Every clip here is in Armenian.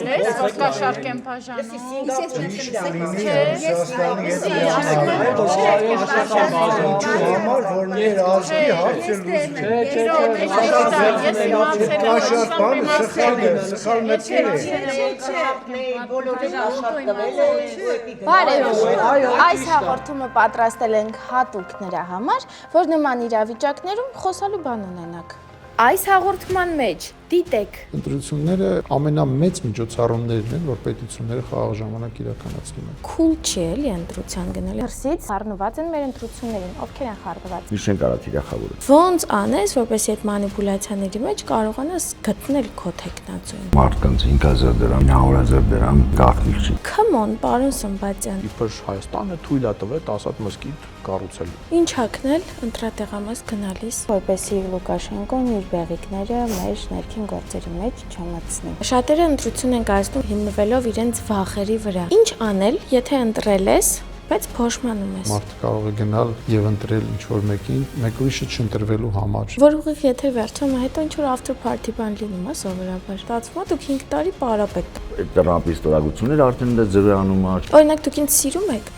լսել ես, որ կա շարք են Բարև, այս հաղորդումը պատրաստել ենք հատուկ նրա համար, որ նման իրավիճակներում խոսալու բան ունենաք։ Այս հաղորդման մեջ դիտեք ընտրությունները ամենամեծ միջոցառումներն են, որ պետությունները խաղաղ ժամանակ իրականացնում են։ Քուլ չի էլի ընտրության գնալ։ Հրսից խառնված են մեր ընտրություններին, ովքեր են խառնված։ Ինչ են կարա թիրախավորել։ Ոնց անես, որպեսզի այդ մանիպուլյացիաների մեջ կարողանաս գտնել քո տեխնացուին։ Մարդկանց 5000 դրամ, 100,000 դրամ գաղտնիք չի։ Come on, պարոն Սմբատյան։ Իբր Հայաստանը թույլ է տվել 10 մզկիթ կառուցել։ Ինչ հագնել ընտրատեղամաս գնալիս, որպեսզի Լուկաշենկոն իր բեղիկները մեր ներքին գործերի մեջ չմտցնի։ Շատերը ընտրություն են կայացնում հիմնվելով իրենց վախերի վրա։ Ինչ անել, եթե ընտրել ես, բայց փոշմանում ես։ Մարդը կարող է գնալ եւ ընտրել ինչ-որ մեկին, մեկ ուրիշը չընտրվելու համար։ Որ ուղիղ եթե վերջում հետո ինչ-որ after party բան լինում է սովորաբար։ Ստացվում է դուք 5 տարի պարապետ։ Այդ Տրամպի ստորագրությունները արդեն դա ձևի անում է։ Օրինակ դուք ինձ սիրում եք։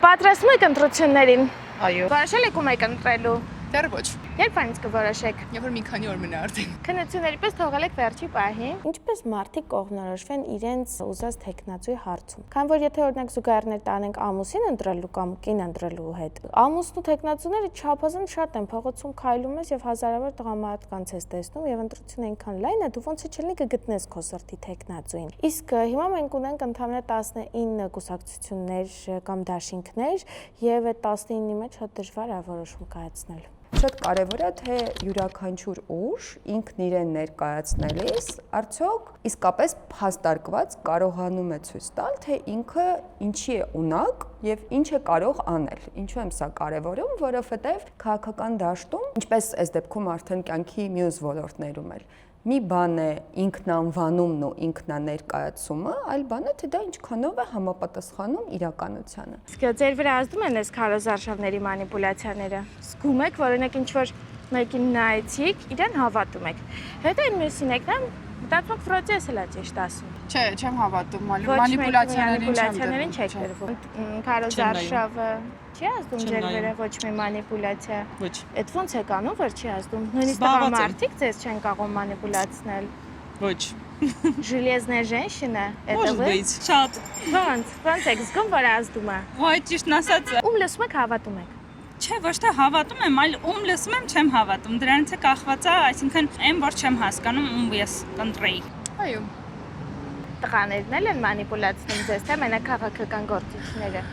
Պատրաստվում եք ընտրություններին։ Այո։ Որոշել եք ում եք ընտրելու։ Դեռ ոչ։ Երբ այնց կորոշեք։ Երբ որ մի քանի օր մնա արդեն։ Քննությունների պես թողել եք վերջի պահին։ Ինչպես մարդիկ կողմնորոշվեն իրենց ուզած տեխնացուի հարցում։ Քանի որ եթե օրինակ զուգահեռներ տանենք ամուսին ընտրելու կամ կին ընտրելու հետ, ամուսնու տեխնացուները չափազանց շատ են փողոցում քայլում ես եւ հազարավոր տղամարդկանց ես տեսնում եւ ընտրությունը այնքան լայն է, դու ոնց չլինի կգտնես քո սրտի տեխնացուին։ Իսկ հիմա մենք ունենք ընդհանրապես 19 կուսակցություններ կամ դաշինքներ եւ այդ 19-ի մեջ շատ դժվար է որոշում կայացնել։ Շատ կարևոր է, թե յուրաքանչյուր ուժ ինքն իրեն ներկայացնելիս արդյոք իսկապես փաստարկված կարողանում է ցույց տալ, թե ինքը ինչի է ունակ եւ ինչ է կարող անել։ Ինչու եմ սա կարևորում, որովհետեւ քաղաքական դաշտում, ինչպես այս դեպքում արդեն կյանքի մյուս ոլորտներում էլ մի բան է ինքնանվանումն ու ինքնաներկայացումը, այլ բան է, թե դա ինչքանով է համապատասխանում իրականությանը։ Իսկ ձեր վրա ազդում են այս քարոզարշավների մանիպուլյացիաները։ Զգում եք, որ օրինակ ինչ-որ մեկին նայեցիք, իրեն հավատում եք։ Հետո այն մյուսին եկնան, մտածում եք Ֆրոդիես էլ է ճիշտ ասում։ Չէ, չեմ հավատում, մանիպուլյացիաներին չեք դրվում։ Քարոզարշավը չի ազդում ձեր վրա ոչ մի մանիպուլյացիա։ Ոչ։ Այդ ոնց է կանոն, որ չի ազդում։ Նույնիսկ տղամարդիկ ձեզ չեն կարող մանիպուլյացնել։ Ոչ։ Железная женщина, это Может вы? быть, շատ։ Ոնց եք զգում, որ ազդում է։ Ոայ ճիշտն ասած։ Ում լսում եք, հավատում եք։ Չէ, ոչ թե հավատում եմ, այլ ում լսում եմ, չեմ հավատում։ Դրանից է կախված է, այսինքն այն որ չեմ հասկանում, ում ես կընտրեի։ Այո։ Տղաներն էլ են մանիպուլացնում ձեզ, թե մենակ քաղաքական գործիչները։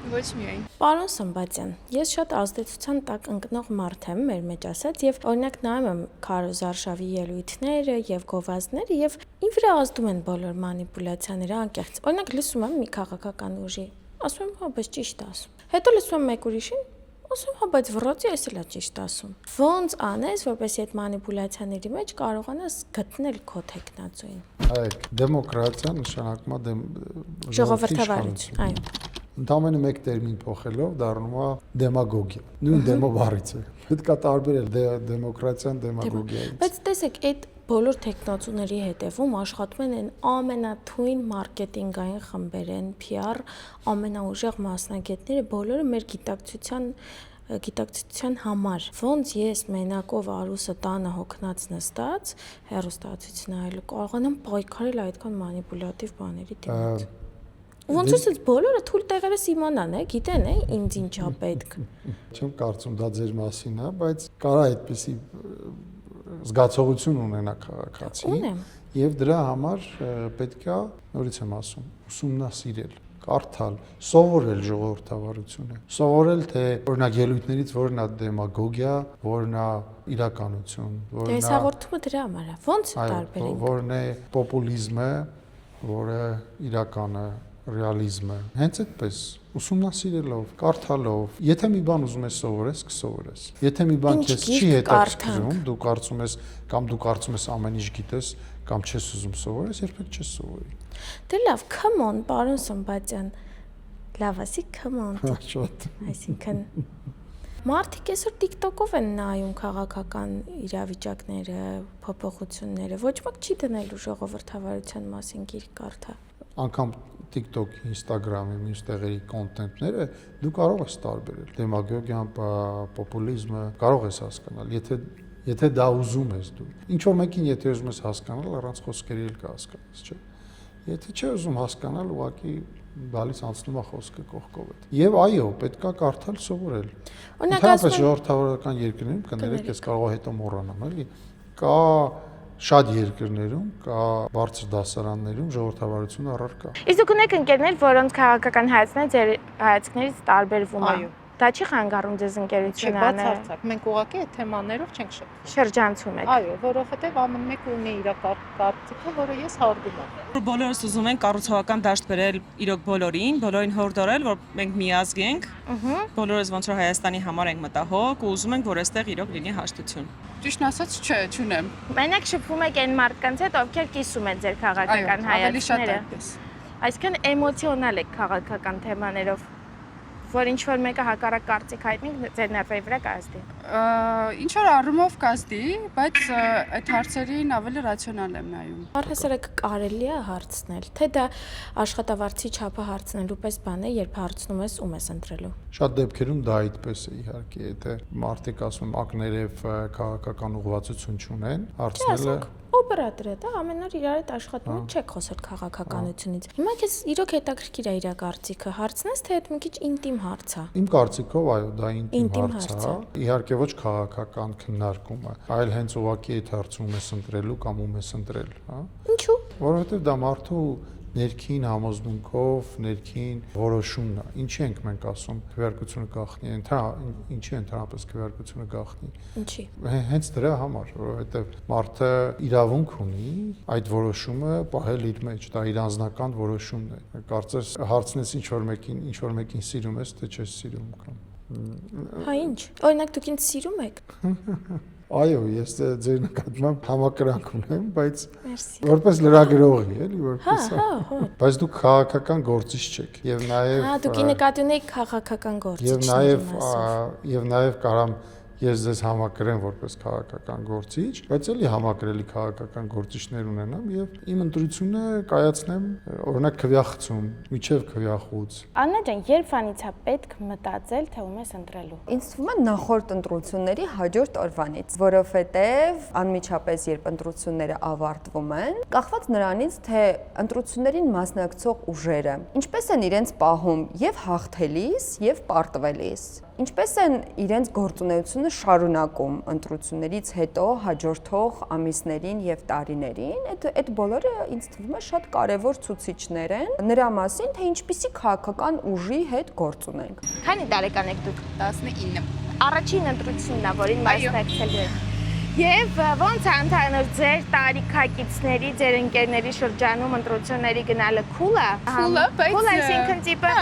Ոչ միայն։ Պարոն Սմբատյան, ես շատ ազդեցության տակ ընկնող մարդ եմ, մեր մեջ ասած, եւ օրինակ նայում եմ քարոզարշավի ելույթները եւ գովազդները եւ ին վրա ազդում են բոլոր մանիպուլյացիաները անկեղծ։ Օրինակ լսում եմ մի քաղաքական ուժի, ասում եմ, հա, բայց ճիշտ ասում։ Հետո լսում եմ մեկ ուրիշին, ասում հա, բայց վրոցի էս էլ է ճիշտ ասում։ Ոնց անես, որպեսզի այդ մանիպուլյացիաների մեջ կարողանաս գտնել քո տեխնացուին։ Այդ դեմոկրատիա նշանակում է Ժողովրդավարություն, այո։ Ընդամենը մեկ տերմին փոխելով դառնում է դեմագոգիա։ Նույն դեմո բառից է։ Պետք է տարբերել դեմոկրատիան դեմագոգիայից։ Բայց տեսեք, այդ բոլոր տեխնացուների հետևում աշխատում են այն ամենաթույն մարքեթինգային խմբերեն, PR, ամենաուժեղ մասնագետները, բոլորը մեր գիտակցության համար։ Ոնց ես մենակով Արուսը տանը հոգնած նստած, հեռուստացույց նայելու կարողանամ պայքարել այդքան մանիպուլատիվ բաների դիմաց։ Ոնց ասած բոլորը թույլ տեղերս իմանան, գիտեն, ինձ ինչա պետք։ Չեմ կարծում դա ձեր մասին է, բայց կարա այդպեսի զգացողություն ունենա քաղաքացին։ Ունեմ։ Եվ դրա համար պետք է, նորից եմ ասում, ուսումնասիրել, կարդալ, սովորել ժողովրդավարությունը, սովորել թե օրինակ ելույթներից որն է դեմագոգիա, որն է իրականություն, որն է։ Այս հաղորդումը դրա համար է։ Ոնց տարբերենք։ Որն է պոպուլիզմը, որը իրական է, ռեալիզմը։ Հենց այդպես ուսումնասիրելով, կարդալով, եթե մի բան ուզում ես սովորես, կսովորես։ Եթե մի բան քեզ չի հետաքրքրում, դու կարծում ես ամեն ինչ գիտես, կամ չես ուզում սովորես, երբեք չես սովորի։ Դե լավ, come on, պարոն Սմբատյան։ Լավ ասի, come on։ Շատ։ Այսինքն Մարդիկ այսօր TikTok-ով են նայում քաղաքական իրավիճակները, փոփոխությունները։ Ոչ ոք չի դնելու ժողովրդավարության մասին գիրք կարդա։ Անկամ TikTok-ի, Instagram-ի, մյուս տեղերի կոնտենտները դու կարող ես տարբերել։ Դեմագոգիան, պոպուլիզմը կարող ես հասկանալ, եթե դա ուզում ես դու։ Ինչ որ մեկին եթե ուզում ես հասկանալ, առանց խոսքերի էլ կհասկանաս, չէ՞։ Եթե չի ուզում հասկանալ, ուղղակի գալիս անցնում է խոսքը կողքով հետ։ Եվ այո, պետքա կարդալ, սովորել։ Ընդհանրապես ժողովրդավարական երկրներում կներեք, ես կարող եմ հետո մոռանամ, էլի։ Կա շատ երկրներում կա բարձր դասարաններում ժողովրդավարությունը առարկա։ Իսկ դուք ունեք ընկերներ, որոնց քաղաքական հայացքները ձեր հայացքներից տարբերվում է։ Դա չի խանգարում ձեզ ընկերությունը անել։ Չէ, բացարձակ։ Մենք ուղղակի այդ թեմաներով չենք շփվում։ Շրջանցում եք։ Այո, որովհետև ամեն մեկը ունի իր կարծիքը, որը ես հարգում եմ։ Բոլորս ուզում ենք կառուցողական դաշտ բերել իրոք բոլորին հորդորել, որ մենք միազգ ենք։ Բոլորս ոնց որ Հայաստանի համար ենք մտահոգ ու ուզում ենք, որ այստեղ իրոք լինի հաշտություն։ Ճիշտ ասած, չէ, չունեմ։ Մենակ շփվում եք այն մարդկանց հետ, ովքեր կիսում են ձեր քաղաքական Ավելի շատ հայացքները։ այդպես։ Այսինքն էմոցիոնալ եք քաղաքական թեմաներով, որ ինչ որ մեկը հակառակ կարծիք հայտնի, ձեր ներվերի վրա կազդի։ Ինչ որ առումով կազդի, բայց այդ հարցերին ավելի ռացիոնալ եմ նայում։ Առհասարակ կարելի է հարցնել, թե դա աշխատավարձի չափը հարցնելու պես բան է, երբ հարցնում ես ում ես ընտրելու։ Շատ դեպքերում դա այդպես է իհարկե, եթե մարդիկ ասում ակներև քաղաքական ուղղվածություն չունեն, հարցնելը օպերատոր է, դա ամեն օր իրար հետ աշխատում չեք խոսել քաղաքականությունից։ Հիմա քեզ իրոք հետաքրքիր է իր կարծիքը, հարցնես, թե այդ մի քիչ ինտիմ հարց է։ Իմ կարծիքով այո, դա ինտիմ հարց հարց է։ է։ Իհարկե ոչ քաղաքական քննարկումը, այլ հենց ուղղակի այդ հարցում ես ընտրելու կամ ում ես ընտրել, հա։ Ինչու՞։ Որովհետև դա մարդու ներքին համոզմունքով, ներքին որոշումն է։ Ինչի ենք մենք ասում, քվեարկությունը գաղտնի, ինչի ընդհանրապես քվեարկությունը գաղտնի։ Ինչի։ Հենց դրա համար, որովհետև մարդը իրավունք ունի այդ որոշումը պահել իր մեջ, դա իր անձնական որոշումն է։ Կարծես հարցնես ինչ որ մեկին սիրում ես, թե չես սիրում կամ։ Հա ինչ։ Օրինակ դուք ինձ սիրում եք։ Այո, ես ձեր նկատմամբ համակրանք ունեմ, բայց Մերսի։ որպես լրագրողի, էլի, որպես Հա։ բայց դուք քաղաքական գործիչ չեք եւ նաեւ Հա, դուք նկատի ունեք քաղաքական գործիչների մասին։ եւ նաեւ կարամ ես ձեզ համակրեմ որպես քաղաքական գործիչ, բայց էլի համակրելի քաղաքական գործիչներ ունենամ եւ իմ ընտրությունը կայացնեմ օրինակ քվյախցում, միջև քվյախուց։ Աննա ջան, երբ է պետք մտածել, թե ում ես ընտրելու։ Ինձ թվում է նախորդ ընտրությունների հաջորդ օրվանից, որովհետև անմիջապես երբ ընտրությունները ավարտվում են, կախված նրանից, թե ընտրություններին մասնակցող ուժերը ինչպես են իրենց պահում եւ հաղթելիս եւ պարտվելիս, ինչպես են իրենց գործունեությունը շարունակում ընտրություններից հետո հաջորդող ամիսներին եւ տարիներին, այդ բոլորը ինձ թվում է շատ կարեւոր ցուցիչներ են նրա մասին, թե ինչպիսի քաղաքական ուժի հետ գործ ունենք։ Քանի տարեկան եք դուք։ 19։ Առաջին ընտրությունն է, որին մասնակցելու եք։ Եվ ո՞նց է ընդհանուր ձեր տարիքակիցների, ձեր ընկերների շրջանում ընտրությունների գնալը cool է։ Cool է, բայց cool այսինքն տիպը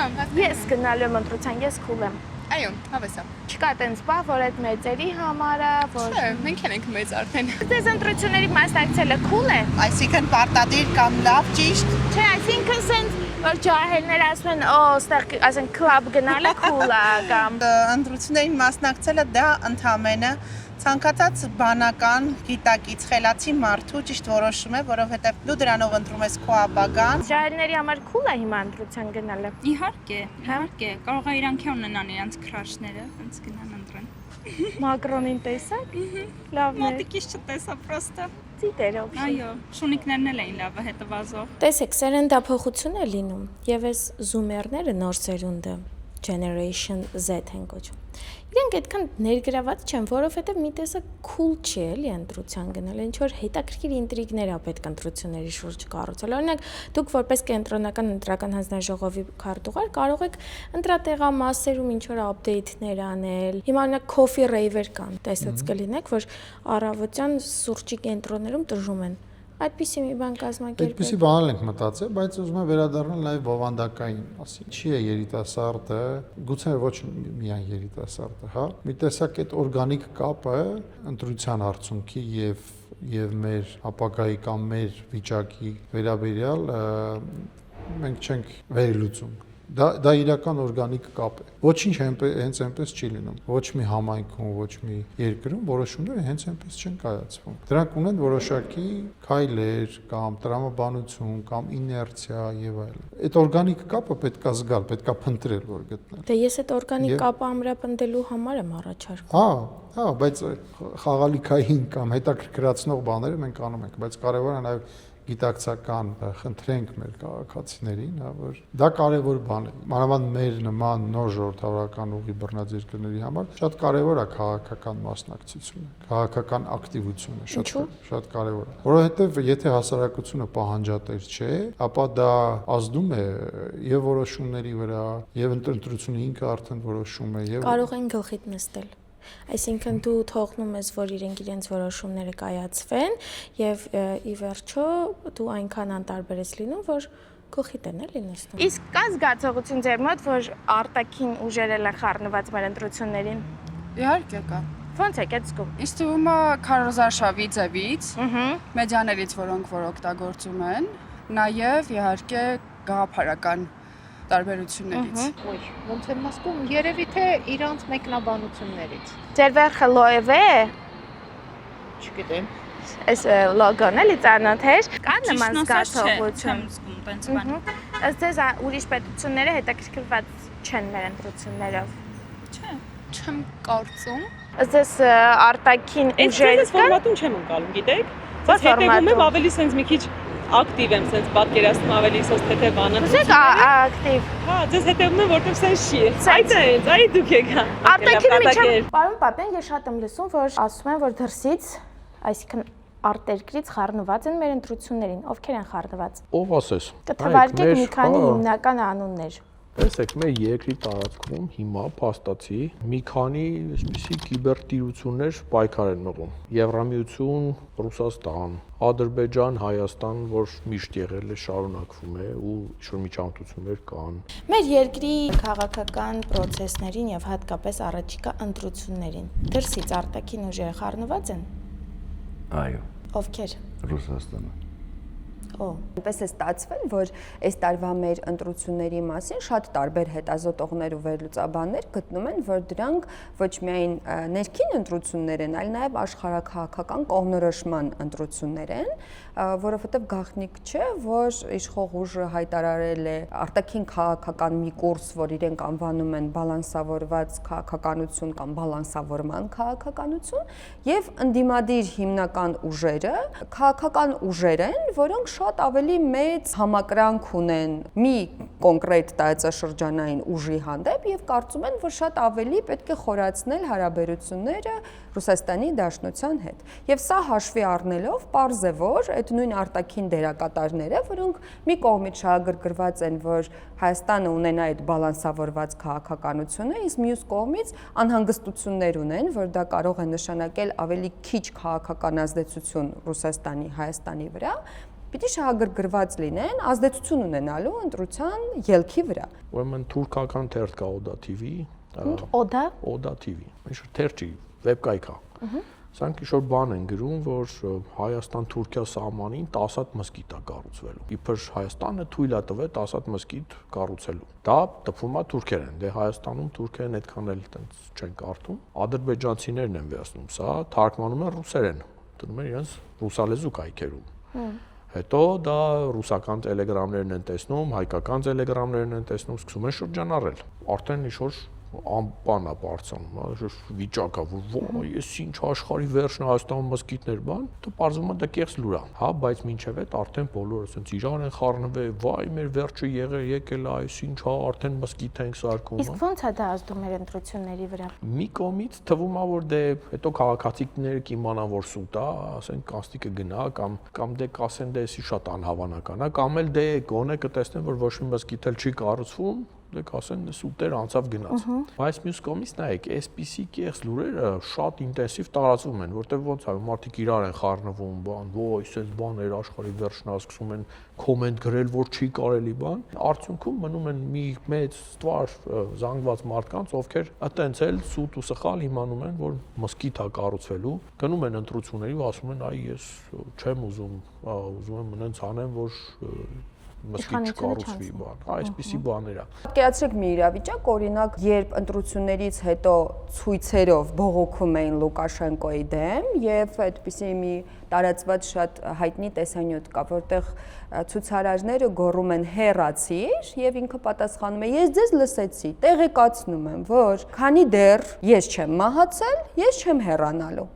ես գնալու եմ ընտրության, ես cool եմ։ Այո, հավես է։ Չկա տենց բան, որ այդ մեծերի համար է, որ Չէ, մենք ենք մեծ արդեն։ Ձեզ ընտրությունների մասնակցելը cool է։ Այսինքն պարտադիր կամ լավ ճիշտ։ Չէ, այսինքն սենց որ ջահելներ ասում են, օ, ստեղ ասեն club գնալը cool է կամ Ընտրություններին մասնակցելը դա ընդհանրապես ցանկացած բանական, գիտակից, խելացի մարդու ճիշտ որոշում է, որովհետև դու դրանով ընտրում ես քո ապագան։ ջահելների համար cool է հիմա ընտրության գնալը։ Իհարկե, կարող է իրանք ունենան իրենց քրաշները, հենց գնան ընտրեն։ Մակրոնին տեսակ։ Լավն է։ Մոտիկից չտեսա պրոստը։ Ծիտերով։ Այո, շունիկներն էլ էին լավը հետևազող։ Տեսեք, սերնդափոխություն է լինում, եւ այս զումերները նոր սերունդը Generation Z են կոչվում։ Իրենք այդքան ներգրաված չեն, որովհետև մի տեսակ cool չի էլի ընտրության գնալ, ինչ որ հետաքրքիր ինտրիգներ է պետք ընտրությունների շուրջ կառուցել։ Օրինակ, դուք որպես կենտրոնական ընտրական հանձնաժողովի քարտուղար կարող եք ընտրատեղամասերում ինչ որ update-ներ անել։ Հիմա օրինակ coffee rave-եր կան, տեսած կլինեք, որ առավոտյան սուրճի կենտրոններում տժում են։ Այդպիսի մի բան կազմակերպել։ Այդպիսի բանել ենք մտածել, բայց ուզում եմ վերադառնալ նաև բովանդակային մասին։ Չի է երիտասարդը, գուցե ոչ միայն երիտասարդը, հա։ Մի տեսակ այդ օրգանիկ կապը ընտրության արդյունքի եւ մեր ապագայի կամ մեր վիճակի վերաբերյալ մենք չենք վերլուծում։ Դա իրական օրգանիկ կապ է։ Ոչինչ հենց այնպես չի լինում։ Ոչ մի համայնքում, ոչ մի երկրում որոշումները հենց այնպես չեն կայացվում։ Դրանք ունեն որոշակի քայլեր կամ տրամաբանություն կամ իներցիա եւ այլն։ Այդ օրգանիկ կապը պետքա զգալ, պետքա փնտրել, որ գտնել։ Դե ես այդ օրգանիկ կապը ամրապնդելու համար եմ առաջարկում։ Հա, բայց խաղալիքային կամ հետաքրքրացնող բաները մենք անում ենք, բայց կարևորը նաեւ գիտակցական խնդրենք մեր քաղաքացիներին, որ դա կարևոր բան է։ Մանավանդ մեր նման նոր ժողովրդավարական ուղի բռնած երկրների համար շատ կարևոր է քաղաքական մասնակցությունը, քաղաքական ակտիվությունը, շատ կարևոր է։ Որովհետև եթե հասարակությունը պահանջատեր չէ, ապա դա ազդում է եւ որոշումների վրա, եւ ընտրությունը ինքը արդեն որոշում է եւ կարող են գլխիդ նստել։ Այսինքն դու թողնում ես, որ իրենք իրենց որոշումները կայացվեն եւ ի վերջո դու այնքան անտարբեր ես լինում, որ գլխիդ են էլի նստում։ Իսկ կա զգացողություն ձեր մոտ, որ արտաքին ուժերը լեն խառնված մեր ընտրություններին։ Իհարկե կա։ Ո՞նց է դա զգում։ Իսկ թվում է քարոզարշավի ձևից, մեդիաներից, որոնք որ օգտագործում են, նաեւ իհարկե գաղափարական տարբերություններից։ Ոյ, ոնց եմ ասում, երևի թե իրանց մեկնաբանություններից։ Ձեր վերքը լոև է։ Չգիտեմ։ Այս լոգոն էլի ծանոթ էր։ Կա նման զգացողություն։ Ըստ ձեզ ուրիշ պետությունները հետաքրքրված չեն մեր ընտրություններով։ Չէ։ Չեմ կարծում։ Ըստ ձեզ արտաքին ուժեր կան։ Այս ֆորմատում չեմ ընկալում, գիտեք։ Բայց հետևում եմ ավելի sense մի քիչ ակտիվ եմ, sense պատկերացնում ավելի սոց թեթև բանը։ Ո՞նց ակտիվ։ Հա, ձեզ հետևում եմ, որտեղ sense չի։ Այդ դուք եք։ Արտաքին միջամ։ Պարոն Պապյան, ես շատ եմ լսում, որ ասում են, որ դրսից, այսինքն արտերկրից խառնված են մեր ընտրություններին։ Ովքեր են խառնված։ Ով ասես։ Կթվարկեք մի քանի հիմնական անուններ։ Տեսեք, մեր երկրի տարածքում հիմա փաստացի մի քանի այսպիսի կիբերտիրություններ պայքար են մղում։ Եվրամիություն, Ռուսաստան, Ադրբեջան, Հայաստան, որ միշտ եղել է, շարունակվում է ու ինչ-որ միջամտություններ կան։ Մեր երկրի քաղաքական process-ներին եւ հատկապես առաջիկա ընտրություններին դրսից արտաքին ուժերը խառնված են։ Այո։ Ովքեր։ Ռուսաստանը։ Այնպես է ստացվել, որ այս տարվա մեր ընտրությունների մասին շատ տարբեր հետազոտողներ ու վերլուծաբաններ գտնում են, որ դրանք ոչ միայն ներքին ընտրություններ են, այլ նաև աշխարհաքաղաքական կողմնորոշման ընտրություններ են, որովհետև գաղտնիք չէ, որ իշխող ուժը հայտարարել է արտաքին քաղաքական մի կուրս, որ իրենք անվանում են բալանսավորված քաղաքականություն կամ բալանսավորման քաղաքականություն, եւ ընդդիմադիր հիմնական ուժերը քաղաքական ուժեր են, որոնք շատ ավելի մեծ համակրանք ունեն մի կոնկրետ տարածաշրջանային ուժի հանդեպ եւ կարծում են, որ շատ ավելի պետք է խորացնել հարաբերությունները Ռուսաստանի Դաշնության հետ։ Եվ սա հաշվի առնելով պարզ է, որ այդ նույն արտաքին դերակատարները, որոնք մի կողմից շահագրգռված են, որ Հայաստանը ունենա այդ բալանսավորված քաղաքականությունը, իսկ մյուս կողմից անհանգստություններ ունեն, որ դա կարող է նշանակել ավելի քիչ քաղաքական ազդեցություն Ռուսաստանի, Հայաստանի վրա, պիտի շահագրգռված լինեն, ազդեցություն ունենալու ընտրության ելքի վրա։ Ուրեմն թուրքական թերթ կա Oda TV, Oda TV։ Ինչ թերթի վեբկայք է։ Սրանք ինչ-որ բան են գրում, որ Հայաստան-Թուրքիա սահմանին 10 հատ մզկիթ է կառուցվելու։ Իբր Հայաստանը թույլ է տվել 10 հատ մզկիթ կառուցելու։ Դա տպվում է թուրքերեն, դե Հայաստանում թուրքերեն այդքան էլ տենց չեն կարդում։ Ադրբեջանցիներն են վերցնում սա, թարգմանում են ռուսերեն, դնում են իրենց ռուսալեզու կայքերում։ Հետո դա ռուսական տելեգրամներն են տեսնում, հայկական տելեգրամներն են տեսնում, սկսում են շրջանառել։ Արդեն ինչ-որ անպանա բարձանում, վիճակա, որ ես ինչ աշխարհի վերջն Հայաստանում մզկիթներ բան, դա պարզվում է դա կեղծ լուր է, հա, բայց մինչև այդ արդեն բոլորը ասենց իրար են խառնվել, վայ, մեր վերջը եկել է, այս ինչ է, արդեն մզկիթ ենք սարքում։ Իսկ ո՞նց է դա ազդում մեր ընտրությունների վրա։ Մի կողմից թվում է, որ դե հետո քաղաքացիները կիմանան, որ սուտ է, ասենք կաստիկը գնա կամ դե կասեն դե էսի շատ անհավանական է, կամ էլ դե գոնե կտեսնեն, որ ոչ մի մզկիթ էլ չի կառուցվում, դե կասեն սուտեր անցավ գնաց։ Բայց մյուս կողմից նայեք, այսպիսի կեղծ լուրերը շատ ինտենսիվ տարածվում են, որտեղ ոնց է մարդիկ իրար են խառնվում, բան, ոյ, այսպես բաներ աշխարհի վերջն ասում են, կոմենտ գրել, որ չի կարելի բան։ Արդյունքում մնում են մի մեծ ստվար զանգված մարդկանց, ովքեր այտենց էլ սուտ ու սխալ իմանում են, որ մզկիթ է կառուցվելու, գնում են ընտրությունների ու ասում են, այ ես չեմ ուզում եմ մնենց անեմ, որ մսկիթ չկառուցվի բան, այսպիսի բաներ է։ Պատկերացրեք մի իրավիճակ, օրինակ, երբ ընտրություններից հետո ցույցերով բողոքում էին Լուկաշենկոյի դեմ եւ այդպիսի մի տարածված շատ հայտնի տեսանյութ կա, որտեղ ցուցարարները գոռում են հեռացիր եւ ինքը պատասխանում է ես ձեզ լսեցի, տեղեկացնում եմ, որ քանի դեռ ես չեմ մահացել, ես չեմ հեռանալու։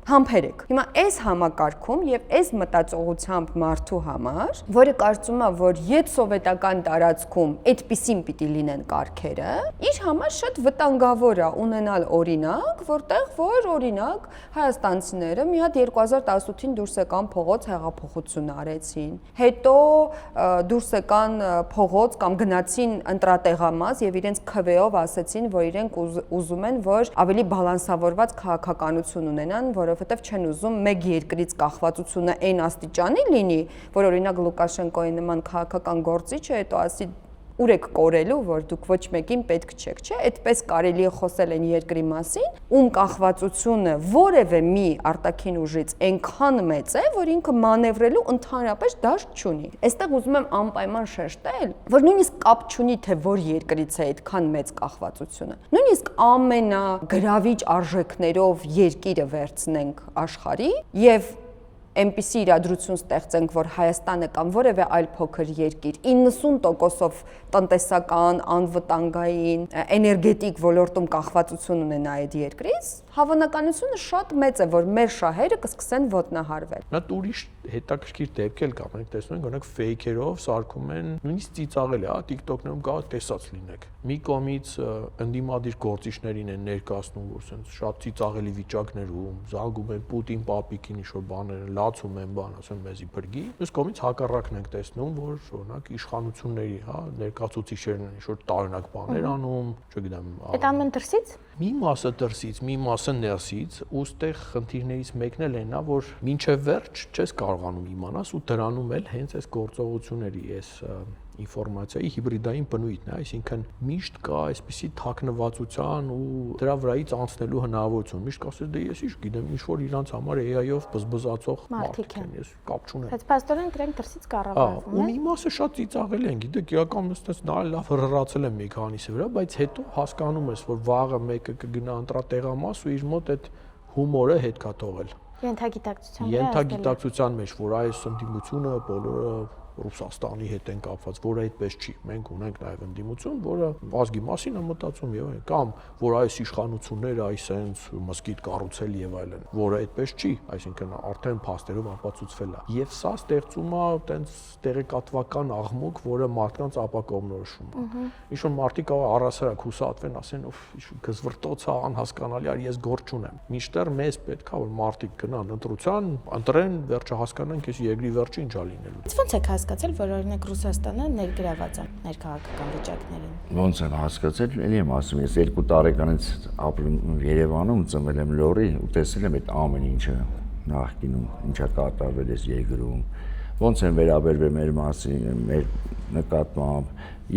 Համբերեք։ Հիմա այս համակարգում եւ այս մտածողությամբ մարդու համար, որը կարծում է, որ եթե սովետական տարածքում այդպիսին պիտի լինեն կարգերը, իր համար շատ վտանգավոր է ունենալ օրինակ, որտեղ որ օրինակ հայաստանցիները մի հատ 2018-ին դուրս եկան փողոց հեղափոխություն արեցին։ Հետո դուրս եկան փողոց կամ գնացին ընտրատեղամաս եւ իրենց քվեով ասեցին, որ իրենք ուզում են, որ ավելի բալանսավորված քաղաքականություն ունենան, որովհետև չեն ուզում մեկ երկրից կախվածությունը այն աստիճանի լինի, որ օրինակ Լուկաշենկոյի նման քաղաքական գործիչը հետո ասի ուր եք կորելու, որ դուք ոչ մեկին պետք չեք, չէ՞, այդպես կարելի է խոսել այն երկրի մասին, ում կախվածությունը որևէ մի արտաքին ուժից այնքան մեծ է, որ ինքը մանևրելու ընդհանրապես դաշտ չունի։ Այստեղ ուզում եմ անպայման շեշտել, որ նույնիսկ կապ չունի, թե որ երկրից է այդքան մեծ կախվածությունը։ Նույնիսկ ամենագրավիչ արժեքներով երկիրը վերցնենք աշխարհի եւ այնպիսի իրադրություն ստեղծենք, որ Հայաստանը կամ որևէ այլ փոքր երկիր 90%-ով տնտեսական, անվտանգային, էներգետիկ ոլորտում կախվածություն ունենա այդ երկրից, հավանականությունը շատ մեծ է, որ մեր շահերը կսկսեն ոտնահարվել։ Նա ուրիշ հետաքրքիր դեպք էլ կա, մենք տեսնում ենք, օրինակ ֆեյքերով սարքում են, նույնիսկ ծիծաղել է, հա, TikTok-ներում գա տեսած լինեք։ Մի կողմից ընդդիմադիր գործիչներին են ներկայացնում, որ sense շատ ծիծաղելի վիճակներում զանգում են Պուտին պապիկին ինչ-որ բաներ, լացում են բան, ասում մեզի բրգի։ Մյուս կողմից հակառակն ենք տեսնում, որ օրինակ իշխանությունների, հա, ներկայացուցիչներն են ինչ-որ տարօրինակ բաներ անում, չգիտեմ։ Այդ ամեն դրսից։ Մի մասը դրսից, մի մասը ներսից, ուստեղ խնդիրներից մեկն էլ այնա, որ մինչև վերջ չես կարողանում իմանաս ու դրանում էլ հենց այս գործողությունների, այս ինֆորմացիայի հիբրիդային բնույթն է, այսինքն միշտ կա այսպիսի թաքնվածության ու դրա վրայից անցնելու հնարավորություն։ Միշտ կասես դե ես ինչ գիտեմ, ինչ որ իրանց համար AI-ով բզբզացող մարդիկ են, ես կապ չունեմ։ Բայց փաստորեն դրանք դրսից կառավարվում են։ Ու մի մասը շատ ծիծաղել են, գիտեք, իրական նստած նա լավ հրռացել են մի քանիսի վրա, բայց հետո հասկանում ես, որ վաղը մեկը կգնա ընտրատեղամաս ու իր մոտ այդ հումորը հետ կա թողել։ Ենթագիտակցության մեջ, որ այս ընդդիմությունը բոլորը Ռուսաստանի հետ են կապված, որը այդպես չի։ Մենք ունենք նաև ընդդիմություն, որը ազգի մասին է մտածում եւ այլն, կամ որ այս իշխանությունները այս sense մսկիթ կառուցել եւ այլն, որը այդպես չի, այսինքն արդեն փաստերով ապացուցվել է։ Եւ սա ստեղծում է այտենց տեղեկատվական աղմուկ, որը մարդկանց ապակողմնորոշում է։ Ինչ որ մարդիկ առասարակ հուսատվեն, ասեն, «Ով գզվրտոց է, անհասկանալի է, ես գործ չունեմ»։ Մինչդեռ մեզ պետք է որ մարդիկ գնան ընտրության, ընտրեն, վերջը հասկանան, այս երկրի վերջը ինչ է լինելու։ Ոնց եք հասկացել, որ օրինակ Ռուսաստանը ներգրաված է ներքաղաքական վիճակներին։ Ոնց եմ հասկացել, էլի եմ ասում, ես 2 տարեկանից ապրում Երևանում, ծնվել եմ Լոռի ու տեսել եմ այդ ամեն ինչը նախկինում, ինչա կատարվել այս երկրում։ Ոնց են վերաբերվել մեր մասին, մեր նկատմամբ։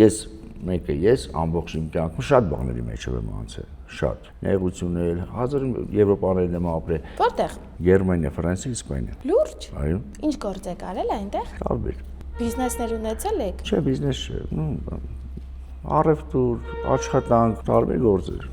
Ես ամբողջ իմ կյանքում շատ բաների մեջով եմ անցել, շատ։ Նեղություններ, 1000 եվրոպաներն եմ ապրել։ Որտեղ։ Գերմանիա, Ֆրանսիա, Իսպանիա։ Լուրջ։ Այո։ Ինչ գործ եք արել այնտեղ։ Տարբեր։ Բիզնեսներ ունեցել եք։ Չէ, բիզնես չէ, առևտուր, աշխատանք, տարբեր գործեր։